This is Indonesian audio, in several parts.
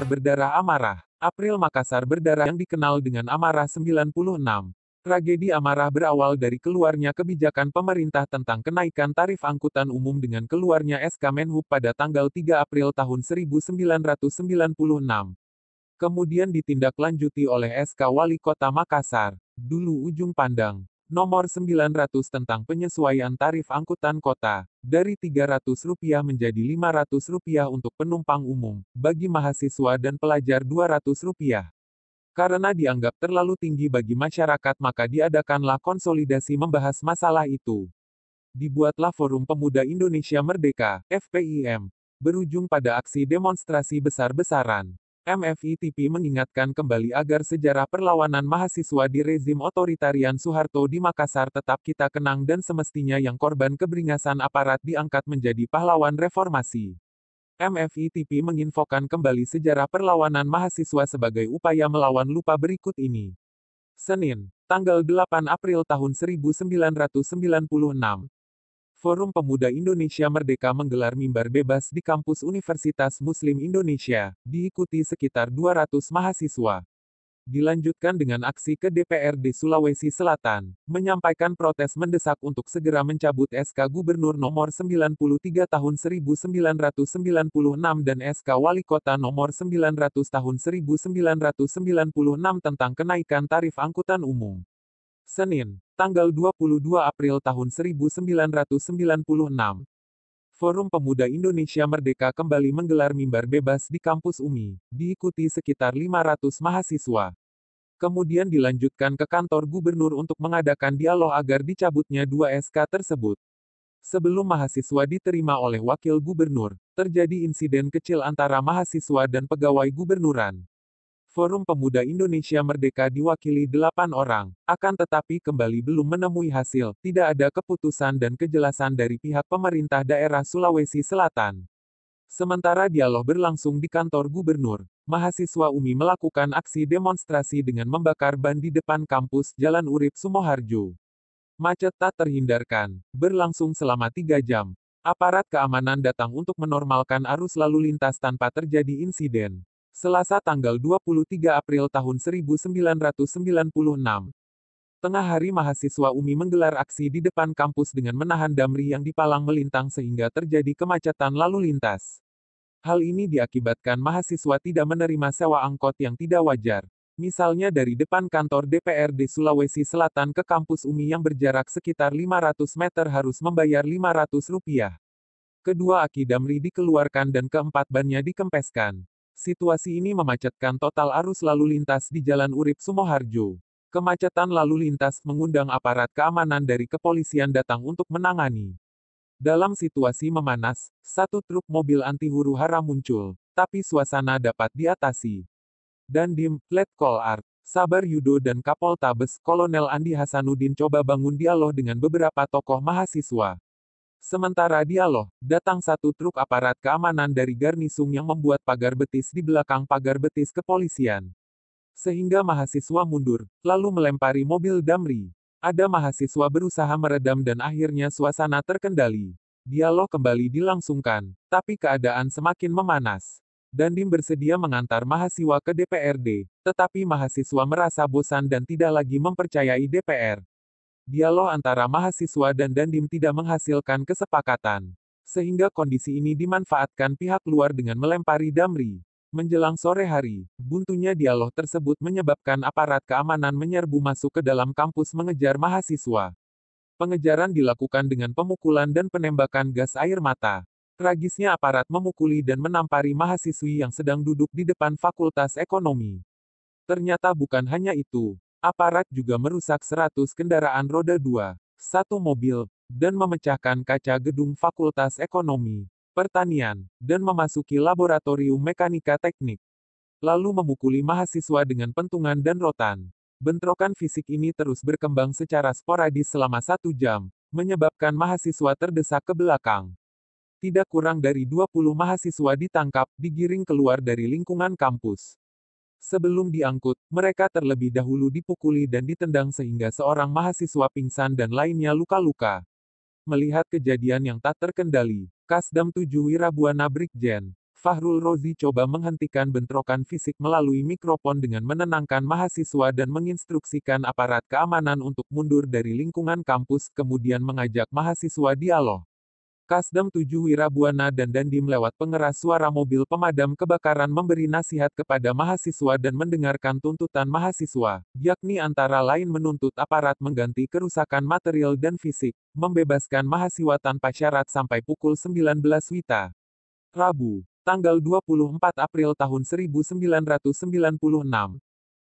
berdarah amarah. April Makassar berdarah yang dikenal dengan Amarah 96. Tragedi amarah berawal dari keluarnya kebijakan pemerintah tentang kenaikan tarif angkutan umum dengan keluarnya SK Menhub pada tanggal 3 April tahun 1996. Kemudian ditindaklanjuti oleh SK Wali Kota Makassar, dulu Ujung Pandang, nomor 900 tentang penyesuaian tarif angkutan kota, dari Rp300 menjadi Rp500 untuk penumpang umum, bagi mahasiswa dan pelajar Rp200. Karena dianggap terlalu tinggi bagi masyarakat maka diadakanlah konsolidasi membahas masalah itu. Dibuatlah Forum Pemuda Indonesia Merdeka, FPIM, berujung pada aksi demonstrasi besar-besaran. MFITP mengingatkan kembali agar sejarah perlawanan mahasiswa di rezim otoritarian Soeharto di Makassar tetap kita kenang dan semestinya yang korban keberingasan aparat diangkat menjadi pahlawan reformasi. MFITP menginfokan kembali sejarah perlawanan mahasiswa sebagai upaya melawan lupa berikut ini. Senin, tanggal 8 April tahun 1996. Forum Pemuda Indonesia Merdeka menggelar mimbar bebas di kampus Universitas Muslim Indonesia, diikuti sekitar 200 mahasiswa. Dilanjutkan dengan aksi ke DPRD Sulawesi Selatan, menyampaikan protes mendesak untuk segera mencabut SK Gubernur nomor 93 tahun 1996 dan SK Wali Kota nomor 900 tahun 1996 tentang kenaikan tarif angkutan umum. Senin, tanggal 22 April tahun 1996. Forum Pemuda Indonesia Merdeka kembali menggelar mimbar bebas di kampus UMI, diikuti sekitar 500 mahasiswa. Kemudian dilanjutkan ke kantor gubernur untuk mengadakan dialog agar dicabutnya 2 SK tersebut. Sebelum mahasiswa diterima oleh wakil gubernur, terjadi insiden kecil antara mahasiswa dan pegawai gubernuran. Forum Pemuda Indonesia Merdeka diwakili 8 orang, akan tetapi kembali belum menemui hasil, tidak ada keputusan dan kejelasan dari pihak pemerintah daerah Sulawesi Selatan. Sementara dialog berlangsung di kantor gubernur, mahasiswa UMI melakukan aksi demonstrasi dengan membakar ban di depan kampus Jalan Urip Sumoharjo. Macet tak terhindarkan, berlangsung selama 3 jam. Aparat keamanan datang untuk menormalkan arus lalu lintas tanpa terjadi insiden. Selasa tanggal 23 April tahun 1996. Tengah hari mahasiswa UMI menggelar aksi di depan kampus dengan menahan damri yang dipalang melintang sehingga terjadi kemacetan lalu lintas. Hal ini diakibatkan mahasiswa tidak menerima sewa angkot yang tidak wajar. Misalnya dari depan kantor DPRD Sulawesi Selatan ke kampus UMI yang berjarak sekitar 500 meter harus membayar Rp500. Kedua aki damri dikeluarkan dan keempat bannya dikempeskan. Situasi ini memacetkan total arus lalu lintas di Jalan Urip Sumoharjo. Kemacetan lalu lintas mengundang aparat keamanan dari kepolisian datang untuk menangani. Dalam situasi memanas, satu truk mobil anti huru-hara muncul, tapi suasana dapat diatasi. Dandim, Letkol Art, Sabar Yudo dan Kapoltabes Kolonel Andi Hasanuddin coba bangun dialog dengan beberapa tokoh mahasiswa. Sementara dialog, datang satu truk aparat keamanan dari Garnisung yang membuat pagar betis di belakang pagar betis kepolisian. Sehingga mahasiswa mundur, lalu melempari mobil damri. Ada mahasiswa berusaha meredam dan akhirnya suasana terkendali. Dialog kembali dilangsungkan, tapi keadaan semakin memanas. Dandim bersedia mengantar mahasiswa ke DPRD, tetapi mahasiswa merasa bosan dan tidak lagi mempercayai DPR. Dialog antara mahasiswa dan Dandim tidak menghasilkan kesepakatan. Sehingga kondisi ini dimanfaatkan pihak luar dengan melempari damri. Menjelang sore hari, buntunya dialog tersebut menyebabkan aparat keamanan menyerbu masuk ke dalam kampus mengejar mahasiswa. Pengejaran dilakukan dengan pemukulan dan penembakan gas air mata. Tragisnya aparat memukuli dan menampari mahasiswi yang sedang duduk di depan Fakultas Ekonomi. Ternyata bukan hanya itu. Aparat juga merusak 100 kendaraan roda 2, satu mobil, dan memecahkan kaca gedung Fakultas Ekonomi, Pertanian, dan memasuki laboratorium mekanika teknik. Lalu memukuli mahasiswa dengan pentungan dan rotan. Bentrokan fisik ini terus berkembang secara sporadis selama 1 jam, menyebabkan mahasiswa terdesak ke belakang. Tidak kurang dari 20 mahasiswa ditangkap, digiring keluar dari lingkungan kampus. Sebelum diangkut, mereka terlebih dahulu dipukuli dan ditendang sehingga seorang mahasiswa pingsan dan lainnya luka-luka. Melihat kejadian yang tak terkendali, Kasdam 7 Wirabuana Brigjen Fahrul Rozi coba menghentikan bentrokan fisik melalui mikrofon dengan menenangkan mahasiswa dan menginstruksikan aparat keamanan untuk mundur dari lingkungan kampus, kemudian mengajak mahasiswa dialog. Kasdam 7 Wirabuana dan Dandim lewat pengeras suara mobil pemadam kebakaran memberi nasihat kepada mahasiswa dan mendengarkan tuntutan mahasiswa, yakni antara lain menuntut aparat mengganti kerusakan material dan fisik, membebaskan mahasiswa tanpa syarat sampai pukul 19 WITA. Rabu, tanggal 24 April tahun 1996.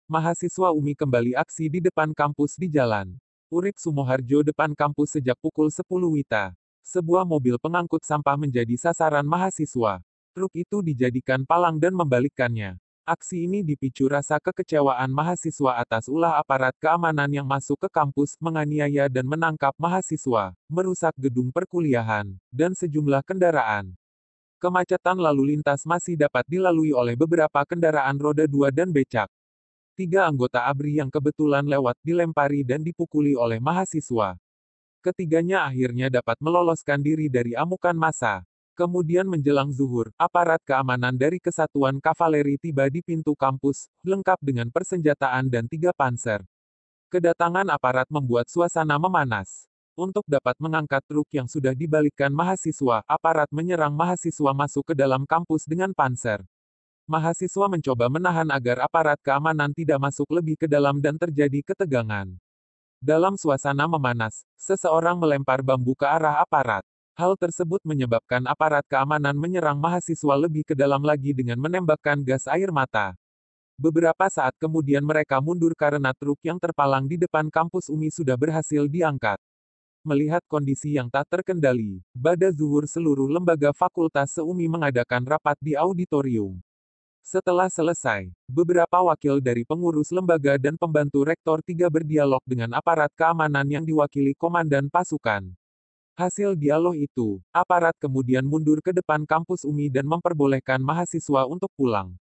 Mahasiswa UMI kembali aksi di depan kampus di Jalan Urip Sumoharjo depan kampus sejak pukul 10 WITA. Sebuah mobil pengangkut sampah menjadi sasaran mahasiswa. Truk itu dijadikan palang dan membalikkannya. Aksi ini dipicu rasa kekecewaan mahasiswa atas ulah aparat keamanan yang masuk ke kampus, menganiaya dan menangkap mahasiswa, merusak gedung perkuliahan, dan sejumlah kendaraan. Kemacetan lalu lintas masih dapat dilalui oleh beberapa kendaraan roda 2 dan becak. 3 anggota ABRI yang kebetulan lewat dilempari dan dipukuli oleh mahasiswa. Ketiganya akhirnya dapat meloloskan diri dari amukan massa. Kemudian menjelang zuhur, aparat keamanan dari Kesatuan Kavaleri tiba di pintu kampus, lengkap dengan persenjataan dan 3 panser. Kedatangan aparat membuat suasana memanas. Untuk dapat mengangkat truk yang sudah dibalikkan mahasiswa, aparat menyerang mahasiswa masuk ke dalam kampus dengan panser. Mahasiswa mencoba menahan agar aparat keamanan tidak masuk lebih ke dalam dan terjadi ketegangan. Dalam suasana memanas, seseorang melempar bambu ke arah aparat. Hal tersebut menyebabkan aparat keamanan menyerang mahasiswa lebih ke dalam lagi dengan menembakkan gas air mata. Beberapa saat kemudian mereka mundur karena truk yang terpalang di depan kampus UMI sudah berhasil diangkat. Melihat kondisi yang tak terkendali, pada zuhur seluruh lembaga fakultas se-UMI mengadakan rapat di auditorium. Setelah selesai, beberapa wakil dari pengurus lembaga dan pembantu rektor 3 berdialog dengan aparat keamanan yang diwakili komandan pasukan. Hasil dialog itu, aparat kemudian mundur ke depan kampus UMI dan memperbolehkan mahasiswa untuk pulang.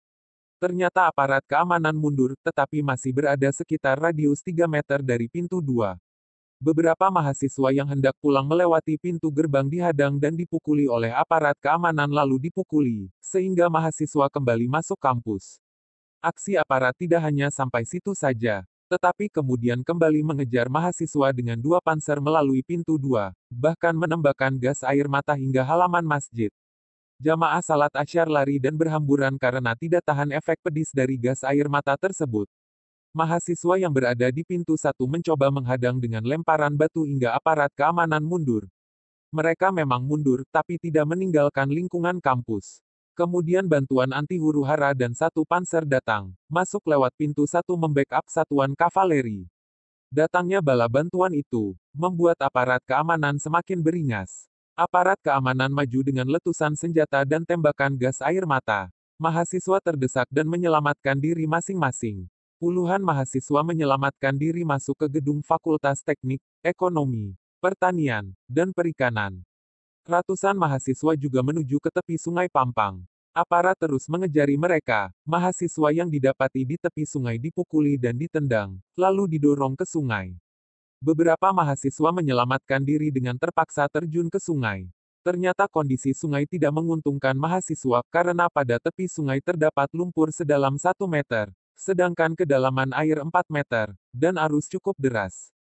Ternyata aparat keamanan mundur, tetapi masih berada sekitar radius 3 meter dari pintu 2. Beberapa mahasiswa yang hendak pulang melewati pintu gerbang dihadang dan dipukuli oleh aparat keamanan lalu dipukuli, sehingga mahasiswa kembali masuk kampus. Aksi aparat tidak hanya sampai situ saja, tetapi kemudian kembali mengejar mahasiswa dengan 2 panser melalui pintu 2, bahkan menembakkan gas air mata hingga halaman masjid. Jamaah salat Asyar lari dan berhamburan karena tidak tahan efek pedis dari gas air mata tersebut. Mahasiswa yang berada di pintu 1 mencoba menghadang dengan lemparan batu hingga aparat keamanan mundur. Mereka memang mundur, tapi tidak meninggalkan lingkungan kampus. Kemudian bantuan anti huru-hara dan 1 panser datang, masuk lewat pintu 1 membackup satuan kavaleri. Datangnya bala bantuan itu, membuat aparat keamanan semakin beringas. Aparat keamanan maju dengan letusan senjata dan tembakan gas air mata. Mahasiswa terdesak dan menyelamatkan diri masing-masing. Puluhan mahasiswa menyelamatkan diri masuk ke gedung Fakultas Teknik, Ekonomi, Pertanian, dan Perikanan. Ratusan mahasiswa juga menuju ke tepi Sungai Pampang. Aparat terus mengejari mereka. Mahasiswa yang didapati di tepi sungai dipukuli dan ditendang, lalu didorong ke sungai. Beberapa mahasiswa menyelamatkan diri dengan terpaksa terjun ke sungai. Ternyata kondisi sungai tidak menguntungkan mahasiswa karena pada tepi sungai terdapat lumpur sedalam 1 meter. Sedangkan kedalaman air 4 meter, dan arus cukup deras.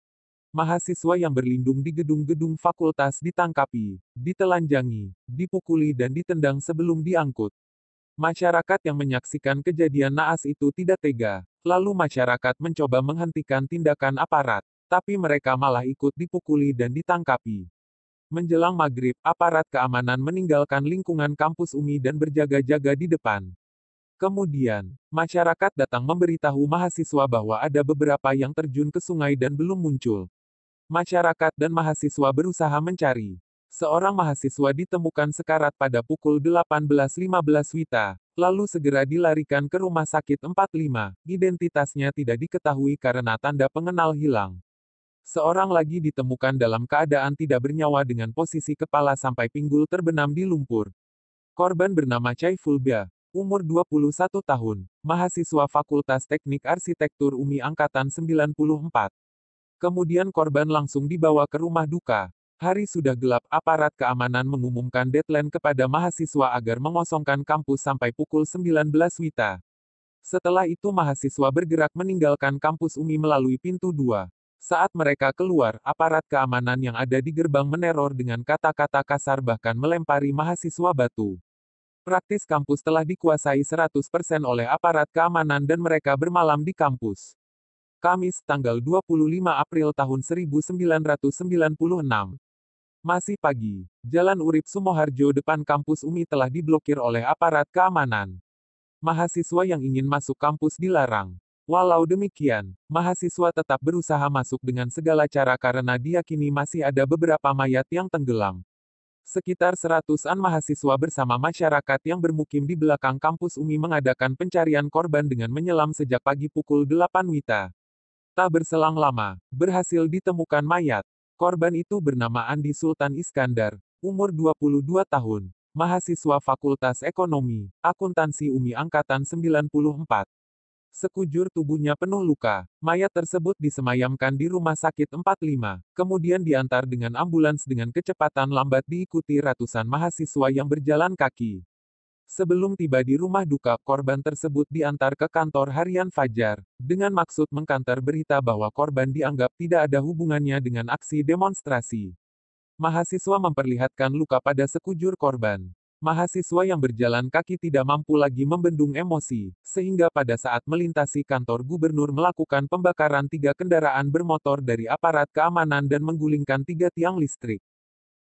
Mahasiswa yang berlindung di gedung-gedung fakultas ditangkapi, ditelanjangi, dipukuli dan ditendang sebelum diangkut. Masyarakat yang menyaksikan kejadian naas itu tidak tega, lalu masyarakat mencoba menghentikan tindakan aparat, tapi mereka malah ikut dipukuli dan ditangkapi. Menjelang maghrib, aparat keamanan meninggalkan lingkungan kampus UMI dan berjaga-jaga di depan. Kemudian, masyarakat datang memberitahu mahasiswa bahwa ada beberapa yang terjun ke sungai dan belum muncul. Masyarakat dan mahasiswa berusaha mencari. Seorang mahasiswa ditemukan sekarat pada pukul 18.15 WITA, lalu segera dilarikan ke rumah sakit 45. Identitasnya tidak diketahui karena tanda pengenal hilang. Seorang lagi ditemukan dalam keadaan tidak bernyawa dengan posisi kepala sampai pinggul terbenam di lumpur. Korban bernama Chaiful Ba, umur 21 tahun, mahasiswa Fakultas Teknik Arsitektur UMI Angkatan 94. Kemudian korban langsung dibawa ke rumah duka. Hari sudah gelap, aparat keamanan mengumumkan deadline kepada mahasiswa agar mengosongkan kampus sampai pukul 19 WITA. Setelah itu mahasiswa bergerak meninggalkan kampus UMI melalui pintu 2. Saat mereka keluar, aparat keamanan yang ada di gerbang meneror dengan kata-kata kasar bahkan melempari mahasiswa batu. Praktis kampus telah dikuasai 100% oleh aparat keamanan dan mereka bermalam di kampus. Kamis, tanggal 25 April tahun 1996. Masih pagi, Jalan Urip Sumoharjo depan kampus UMI telah diblokir oleh aparat keamanan. Mahasiswa yang ingin masuk kampus dilarang. Walau demikian, mahasiswa tetap berusaha masuk dengan segala cara karena diyakini masih ada beberapa mayat yang tenggelam. Sekitar 100-an mahasiswa bersama masyarakat yang bermukim di belakang kampus UMI mengadakan pencarian korban dengan menyelam sejak pagi pukul 8 WITA. Tak berselang lama, berhasil ditemukan mayat. Korban itu bernama Andi Sultan Iskandar, umur 22 tahun, mahasiswa Fakultas Ekonomi, Akuntansi UMI Angkatan 94. Sekujur tubuhnya penuh luka. Mayat tersebut disemayamkan di Rumah Sakit 45, kemudian diantar dengan ambulans dengan kecepatan lambat diikuti ratusan mahasiswa yang berjalan kaki. Sebelum tiba di rumah duka, korban tersebut diantar ke kantor harian Fajar, dengan maksud mengkantar berita bahwa korban dianggap tidak ada hubungannya dengan aksi demonstrasi. Mahasiswa memperlihatkan luka pada sekujur korban. Mahasiswa yang berjalan kaki tidak mampu lagi membendung emosi, sehingga pada saat melintasi kantor gubernur melakukan pembakaran 3 kendaraan bermotor dari aparat keamanan dan menggulingkan 3 tiang listrik.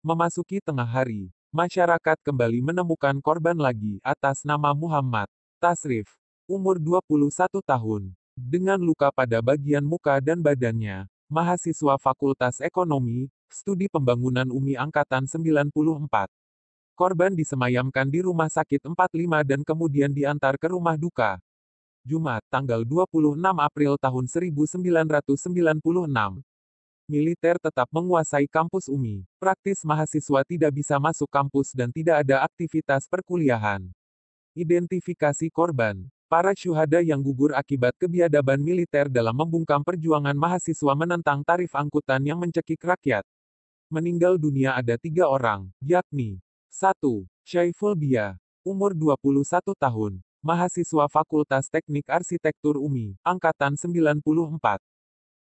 Memasuki tengah hari, masyarakat kembali menemukan korban lagi, atas nama Muhammad Tasrif, umur 21 tahun, dengan luka pada bagian muka dan badannya, mahasiswa Fakultas Ekonomi, Studi Pembangunan UMI Angkatan 94. Korban disemayamkan di Rumah Sakit 45 dan kemudian diantar ke rumah duka. Jumat, tanggal 26 April tahun 1996. Militer tetap menguasai kampus UMI. Praktis mahasiswa tidak bisa masuk kampus dan tidak ada aktivitas perkuliahan. Identifikasi korban. Para syuhada yang gugur akibat kebiadaban militer dalam membungkam perjuangan mahasiswa menentang tarif angkutan yang mencekik rakyat. Meninggal dunia ada 3 orang, yakni 1. Syaiful Bia, umur 21 tahun, mahasiswa Fakultas Teknik Arsitektur UMI, Angkatan 94.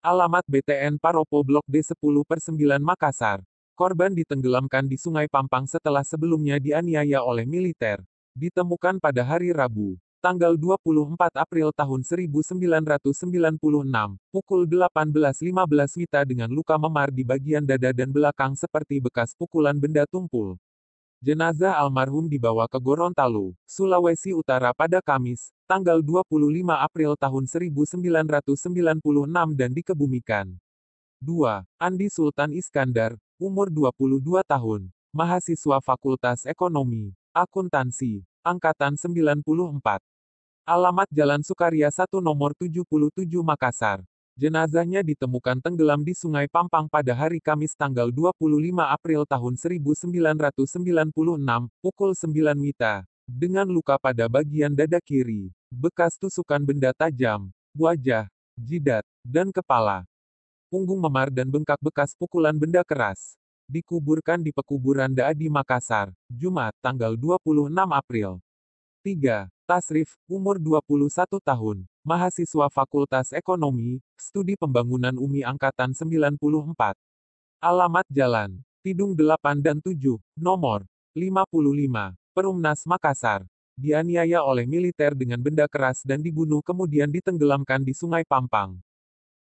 Alamat BTN Paropo Blok D10/9 Makassar. Korban ditenggelamkan di Sungai Pampang setelah sebelumnya dianiaya oleh militer. Ditemukan pada hari Rabu, tanggal 24 April tahun 1996, pukul 18.15 WITA dengan luka memar di bagian dada dan belakang seperti bekas pukulan benda tumpul. Jenazah almarhum dibawa ke Gorontalo, Sulawesi Utara pada Kamis, tanggal 25 April tahun 1996 dan dikebumikan. 2. Andi Sultan Iskandar, umur 22 tahun, mahasiswa Fakultas Ekonomi, Akuntansi, Angkatan 94. Alamat Jalan Sukarya 1 nomor 77 Makassar. Jenazahnya ditemukan tenggelam di Sungai Pampang pada hari Kamis tanggal 25 April tahun 1996, pukul 9 WITA, dengan luka pada bagian dada kiri, bekas tusukan benda tajam, wajah, jidat, dan kepala. Punggung memar dan bengkak bekas pukulan benda keras. Dikuburkan di pekuburan Daadi Makassar, Jumat, tanggal 26 April. 3. Tasrif, umur 21 tahun, mahasiswa Fakultas Ekonomi, Studi Pembangunan UMI Angkatan 94. Alamat Jalan Tidung 8 dan 7, nomor 55, Perumnas Makassar. Dianiaya oleh militer dengan benda keras dan dibunuh kemudian ditenggelamkan di Sungai Pampang.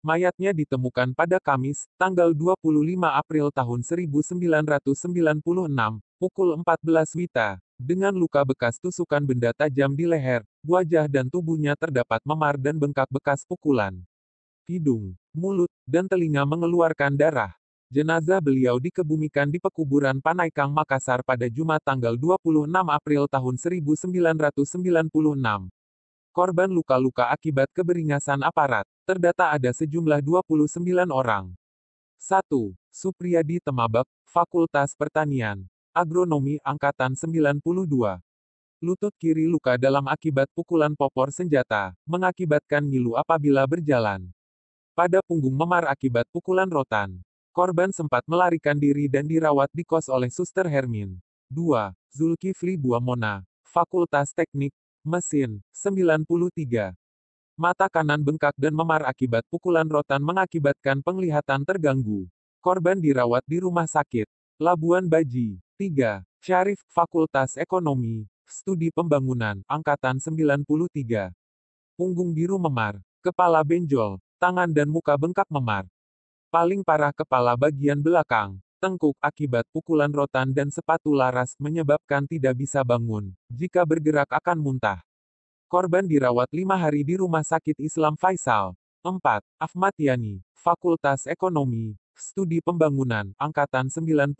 Mayatnya ditemukan pada Kamis, tanggal 25 April tahun 1996, pukul 14 WITA. Dengan luka bekas tusukan benda tajam di leher, wajah dan tubuhnya terdapat memar dan bengkak bekas pukulan. Hidung, mulut, dan telinga mengeluarkan darah. Jenazah beliau dikebumikan di pekuburan Panaikang Makassar pada Jumat tanggal 26 April tahun 1996. Korban luka-luka akibat keberingasan aparat. Terdata ada sejumlah 29 orang. 1. Supriyadi Temabak, Fakultas Pertanian. Agronomi Angkatan 92. Lutut kiri luka dalam akibat pukulan popor senjata, mengakibatkan ngilu apabila berjalan. Pada punggung memar akibat pukulan rotan. Korban sempat melarikan diri dan dirawat di kos oleh Suster Hermin. 2. Zulkifli Buamona, Fakultas Teknik, Mesin, 93. Mata kanan bengkak dan memar akibat pukulan rotan mengakibatkan penglihatan terganggu. Korban dirawat di rumah sakit. Labuan Baji. 3. Syarif, Fakultas Ekonomi, Studi Pembangunan, Angkatan 93. Punggung biru memar, kepala benjol, tangan dan muka bengkak memar. Paling parah kepala bagian belakang, tengkuk akibat pukulan rotan dan sepatu laras menyebabkan tidak bisa bangun. Jika bergerak akan muntah. Korban dirawat 5 hari di Rumah Sakit Islam Faisal. 4. Ahmad Yani, Fakultas Ekonomi, Studi Pembangunan, Angkatan 91.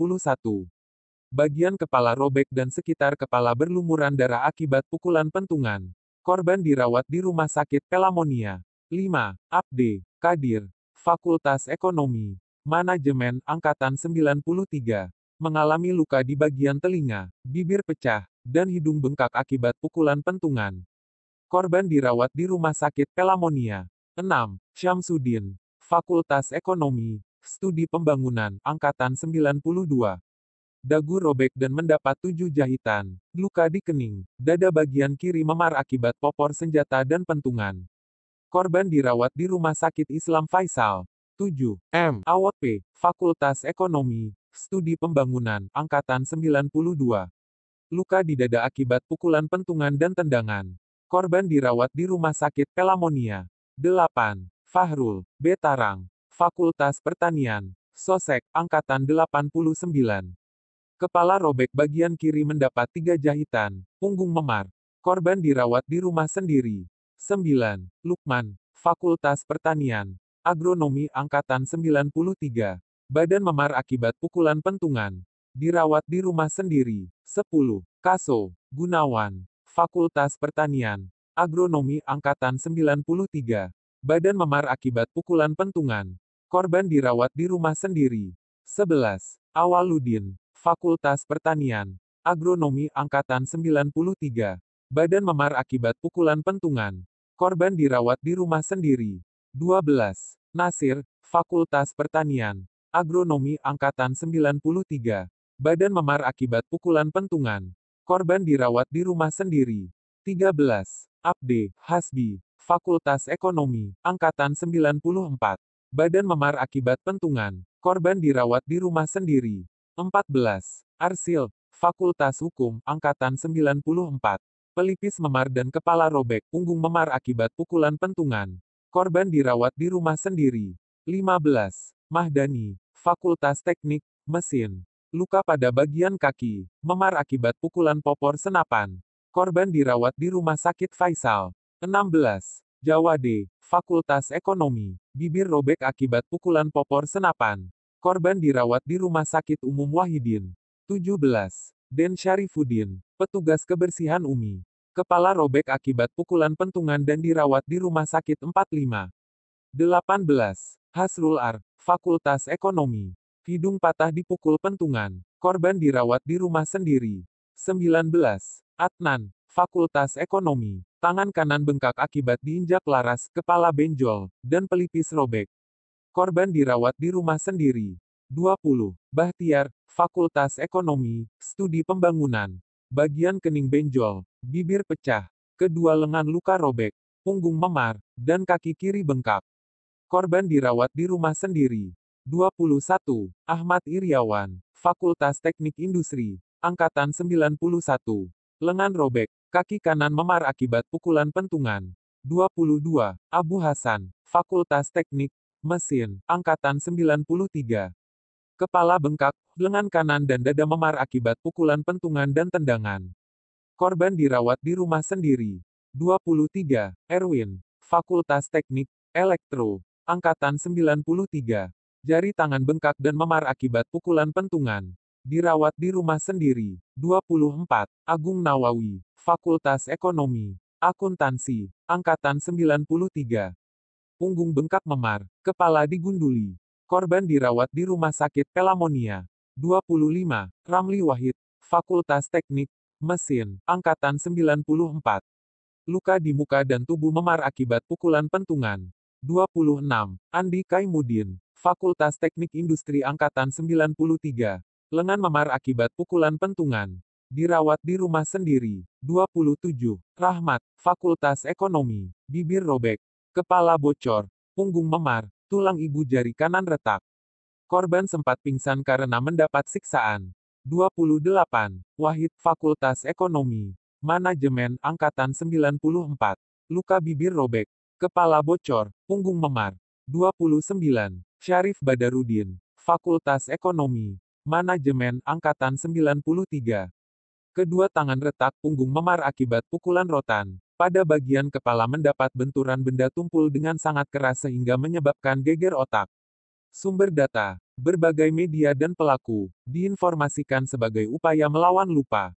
Bagian kepala robek dan sekitar kepala berlumuran darah akibat pukulan pentungan. Korban dirawat di Rumah Sakit Pelamonia. 5. Abde Kadir, Fakultas Ekonomi, Manajemen, Angkatan 93. Mengalami luka di bagian telinga, bibir pecah, dan hidung bengkak akibat pukulan pentungan. Korban dirawat di Rumah Sakit Pelamonia. 6. Syamsuddin, Fakultas Ekonomi, Studi Pembangunan, Angkatan 92. Dagu robek dan mendapat 7 jahitan. Luka di kening, dada bagian kiri memar akibat popor senjata dan pentungan. Korban dirawat di Rumah Sakit Islam Faisal. 7. M. Awot P, Fakultas Ekonomi, Studi Pembangunan, Angkatan 92. Luka di dada akibat pukulan pentungan dan tendangan. Korban dirawat di Rumah Sakit Pelamonia. 8. Fahrul, B. Tarang, Fakultas Pertanian, Sosek, Angkatan 89. Kepala robek bagian kiri mendapat 3 jahitan, punggung memar. Korban dirawat di rumah sendiri. 9. Lukman, Fakultas Pertanian, Agronomi, Angkatan 93. Badan memar akibat pukulan pentungan. Dirawat di rumah sendiri. 10. Kaso, Gunawan, Fakultas Pertanian, Agronomi, Angkatan 93. Badan memar akibat pukulan pentungan. Korban dirawat di rumah sendiri. 11. Awaludin, Fakultas Pertanian, Agronomi, Angkatan 93. Badan memar akibat pukulan pentungan. Korban dirawat di rumah sendiri. 12. Nasir, Fakultas Pertanian, Agronomi, Angkatan 93. Badan memar akibat pukulan pentungan. Korban dirawat di rumah sendiri. 13. Abde Hasbi, Fakultas Ekonomi, Angkatan 94. Badan memar akibat pentungan. Korban dirawat di rumah sendiri. 14. Arsil, Fakultas Hukum, Angkatan 94. Pelipis memar dan kepala robek, punggung memar akibat pukulan pentungan. Korban dirawat di rumah sendiri. 15. Mahdani, Fakultas Teknik, Mesin. Luka pada bagian kaki, memar akibat pukulan popor senapan. Korban dirawat di Rumah Sakit Faisal. 16. Jawade, Fakultas Ekonomi, bibir robek akibat pukulan popor senapan. Korban dirawat di Rumah Sakit Umum Wahidin. 17. Den Syarifuddin, petugas kebersihan UMI. Kepala robek akibat pukulan pentungan dan dirawat di Rumah Sakit 45. 18. Hasrul Ar, Fakultas Ekonomi. Hidung patah dipukul pentungan. Korban dirawat di rumah sendiri. 19. Adnan, Fakultas Ekonomi. Tangan kanan bengkak akibat diinjak laras, kepala benjol, dan pelipis robek. Korban dirawat di rumah sendiri. 20. Bahtiar, Fakultas Ekonomi, Studi Pembangunan. Bagian kening benjol, bibir pecah, kedua lengan luka robek, punggung memar, dan kaki kiri bengkak. Korban dirawat di rumah sendiri. 21. Ahmad Iriawan, Fakultas Teknik Industri, Angkatan 91. Lengan robek, kaki kanan memar akibat pukulan pentungan. 22. Abu Hasan, Fakultas Teknik, Mesin, Angkatan 93. Kepala bengkak, lengan kanan dan dada memar akibat pukulan pentungan dan tendangan. Korban dirawat di rumah sendiri. 23. Erwin, Fakultas Teknik, Elektro, Angkatan 93. Jari tangan bengkak dan memar akibat pukulan pentungan. Dirawat di rumah sendiri. 24. Agung Nawawi, Fakultas Ekonomi, Akuntansi, Angkatan 93. Punggung bengkak memar, kepala digunduli. Korban dirawat di Rumah Sakit Pelamonia. 25. Ramli Wahid, Fakultas Teknik, Mesin, Angkatan 94. Luka di muka dan tubuh memar akibat pukulan pentungan. 26. Andi Kaimudin, Fakultas Teknik Industri Angkatan 93. Lengan memar akibat pukulan pentungan. Dirawat di rumah sendiri. 27. Rahmat, Fakultas Ekonomi. Bibir robek. Kepala bocor. Punggung memar. Tulang ibu jari kanan retak. Korban sempat pingsan karena mendapat siksaan. 28. Wahid, Fakultas Ekonomi. Manajemen Angkatan 94. Luka bibir robek. Kepala bocor. Punggung memar. 29. Syarif Badarudin, Fakultas Ekonomi. Manajemen Angkatan 93. Kedua tangan retak, punggung memar akibat pukulan rotan. Pada bagian kepala mendapat benturan benda tumpul dengan sangat keras sehingga menyebabkan geger otak. Sumber data, berbagai media dan pelaku, diinformasikan sebagai upaya melawan lupa.